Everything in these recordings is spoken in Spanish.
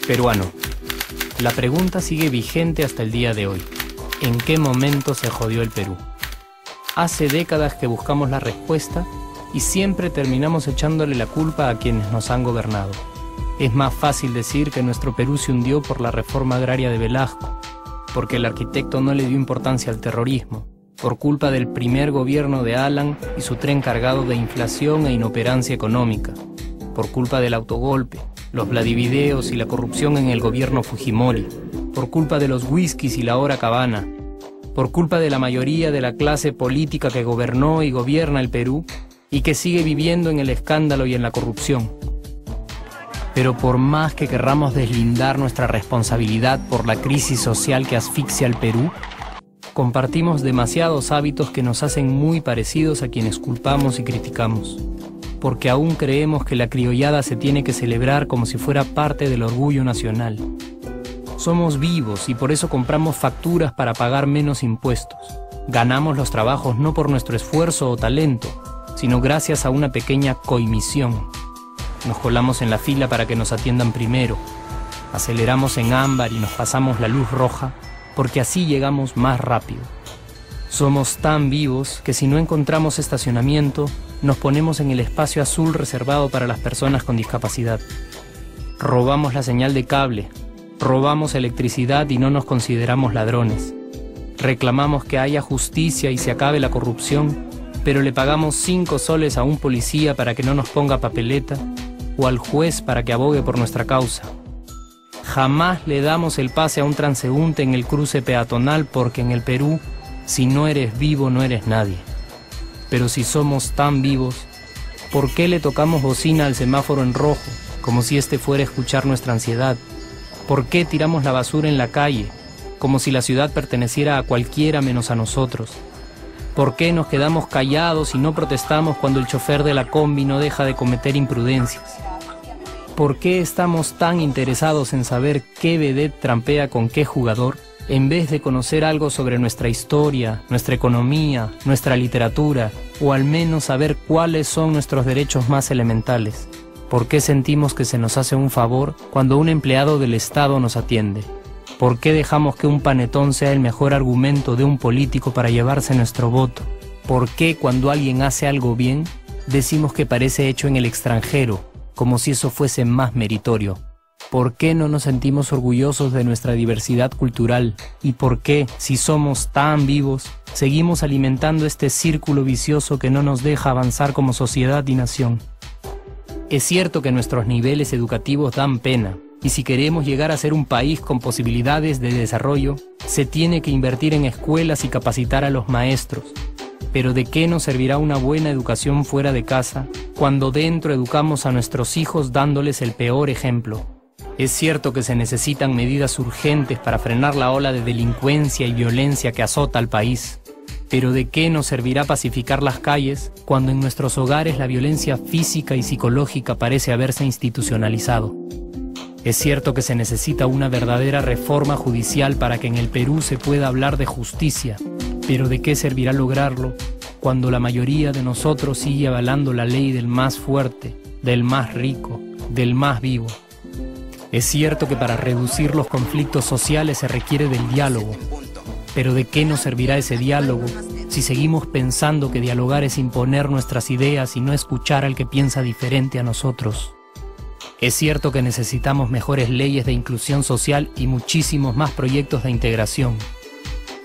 Peruano. La pregunta sigue vigente hasta el día de hoy. ¿En qué momento se jodió el Perú? Hace décadas que buscamos la respuesta y siempre terminamos echándole la culpa a quienes nos han gobernado. Es más fácil decir que nuestro Perú se hundió por la reforma agraria de Velasco, porque el arquitecto no le dio importancia al terrorismo, por culpa del primer gobierno de Alan y su tren cargado de inflación e inoperancia económica, por culpa del autogolpe, los Vladivideos y la corrupción en el gobierno Fujimori, por culpa de los whiskies y la hora cabana, por culpa de la mayoría de la clase política que gobernó y gobierna el Perú y que sigue viviendo en el escándalo y en la corrupción. Pero por más que querramos deslindar nuestra responsabilidad por la crisis social que asfixia al Perú, compartimos demasiados hábitos que nos hacen muy parecidos a quienes culpamos y criticamos, porque aún creemos que la criollada se tiene que celebrar como si fuera parte del orgullo nacional. Somos vivos y por eso compramos facturas para pagar menos impuestos. Ganamos los trabajos no por nuestro esfuerzo o talento, sino gracias a una pequeña coimisión. Nos colamos en la fila para que nos atiendan primero, aceleramos en ámbar y nos pasamos la luz roja, porque así llegamos más rápido. Somos tan vivos que si no encontramos estacionamiento, nos ponemos en el espacio azul reservado para las personas con discapacidad. Robamos la señal de cable, robamos electricidad y no nos consideramos ladrones. Reclamamos que haya justicia y se acabe la corrupción, pero le pagamos 5 soles a un policía para que no nos ponga papeleta o al juez para que abogue por nuestra causa. Jamás le damos el pase a un transeúnte en el cruce peatonal porque en el Perú, si no eres vivo, no eres nadie. Pero si somos tan vivos, ¿por qué le tocamos bocina al semáforo en rojo, como si este fuera a escuchar nuestra ansiedad? ¿Por qué tiramos la basura en la calle, como si la ciudad perteneciera a cualquiera menos a nosotros? ¿Por qué nos quedamos callados y no protestamos cuando el chofer de la combi no deja de cometer imprudencias? ¿Por qué estamos tan interesados en saber qué vedette trampea con qué jugador, en vez de conocer algo sobre nuestra historia, nuestra economía, nuestra literatura, o al menos saber cuáles son nuestros derechos más elementales? ¿Por qué sentimos que se nos hace un favor cuando un empleado del Estado nos atiende? ¿Por qué dejamos que un panetón sea el mejor argumento de un político para llevarse nuestro voto? ¿Por qué cuando alguien hace algo bien, decimos que parece hecho en el extranjero, como si eso fuese más meritorio? ¿Por qué no nos sentimos orgullosos de nuestra diversidad cultural? ¿Y por qué, si somos tan vivos, seguimos alimentando este círculo vicioso que no nos deja avanzar como sociedad y nación? Es cierto que nuestros niveles educativos dan pena, y si queremos llegar a ser un país con posibilidades de desarrollo, se tiene que invertir en escuelas y capacitar a los maestros. Pero ¿de qué nos servirá una buena educación fuera de casa cuando dentro educamos a nuestros hijos dándoles el peor ejemplo? Es cierto que se necesitan medidas urgentes para frenar la ola de delincuencia y violencia que azota al país. Pero ¿de qué nos servirá pacificar las calles cuando en nuestros hogares la violencia física y psicológica parece haberse institucionalizado? Es cierto que se necesita una verdadera reforma judicial para que en el Perú se pueda hablar de justicia, pero ¿de qué servirá lograrlo cuando la mayoría de nosotros sigue avalando la ley del más fuerte, del más rico, del más vivo? Es cierto que para reducir los conflictos sociales se requiere del diálogo, pero ¿de qué nos servirá ese diálogo si seguimos pensando que dialogar es imponer nuestras ideas y no escuchar al que piensa diferente a nosotros? Es cierto que necesitamos mejores leyes de inclusión social y muchísimos más proyectos de integración.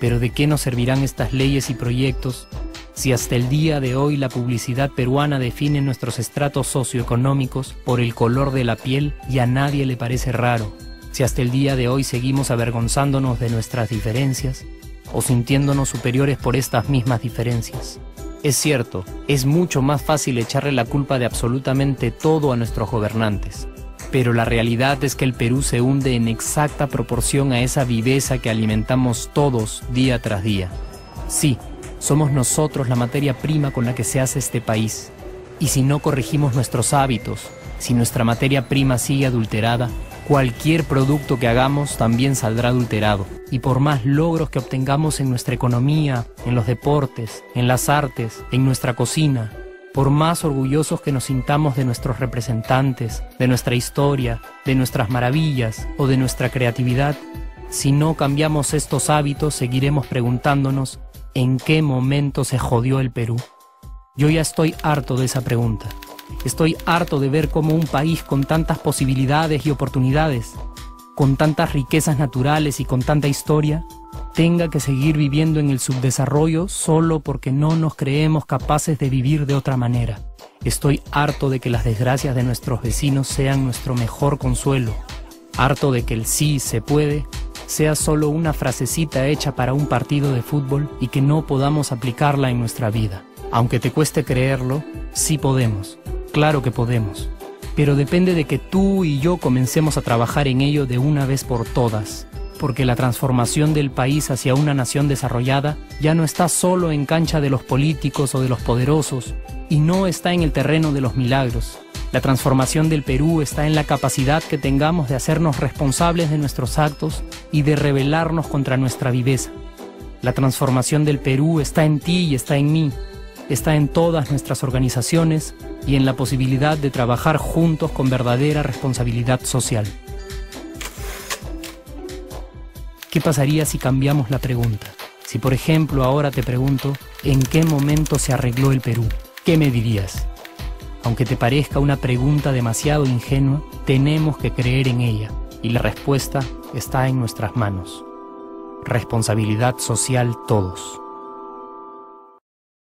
Pero ¿de qué nos servirán estas leyes y proyectos si hasta el día de hoy la publicidad peruana define nuestros estratos socioeconómicos por el color de la piel y a nadie le parece raro? Si hasta el día de hoy seguimos avergonzándonos de nuestras diferencias o sintiéndonos superiores por estas mismas diferencias. Es cierto, es mucho más fácil echarle la culpa de absolutamente todo a nuestros gobernantes, pero la realidad es que el Perú se hunde en exacta proporción a esa viveza que alimentamos todos día tras día. Sí, somos nosotros la materia prima con la que se hace este país, y si no corregimos nuestros hábitos, si nuestra materia prima sigue adulterada, Cualquier producto que hagamos también saldrá adulterado. Y por más logros que obtengamos en nuestra economía, en los deportes, en las artes, en nuestra cocina, por más orgullosos que nos sintamos de nuestros representantes, de nuestra historia, de nuestras maravillas o de nuestra creatividad, si no cambiamos estos hábitos, seguiremos preguntándonos ¿en qué momento se jodió el Perú? Yo ya estoy harto de esa pregunta. Estoy harto de ver cómo un país con tantas posibilidades y oportunidades, con tantas riquezas naturales y con tanta historia, tenga que seguir viviendo en el subdesarrollo solo porque no nos creemos capaces de vivir de otra manera. Estoy harto de que las desgracias de nuestros vecinos sean nuestro mejor consuelo. Harto de que el sí se puede sea solo una frasecita hecha para un partido de fútbol y que no podamos aplicarla en nuestra vida. Aunque te cueste creerlo, sí podemos. Claro que podemos, pero depende de que tú y yo comencemos a trabajar en ello de una vez por todas, porque la transformación del país hacia una nación desarrollada ya no está solo en cancha de los políticos o de los poderosos, y no está en el terreno de los milagros. La transformación del Perú está en la capacidad que tengamos de hacernos responsables de nuestros actos y de rebelarnos contra nuestra viveza. La transformación del Perú está en ti y está en mí. Está en todas nuestras organizaciones y en la posibilidad de trabajar juntos con verdadera responsabilidad social. ¿Qué pasaría si cambiamos la pregunta? Si por ejemplo ahora te pregunto, ¿en qué momento se arregló el Perú? ¿Qué me dirías? Aunque te parezca una pregunta demasiado ingenua, tenemos que creer en ella y la respuesta está en nuestras manos. Responsabilidad social todos.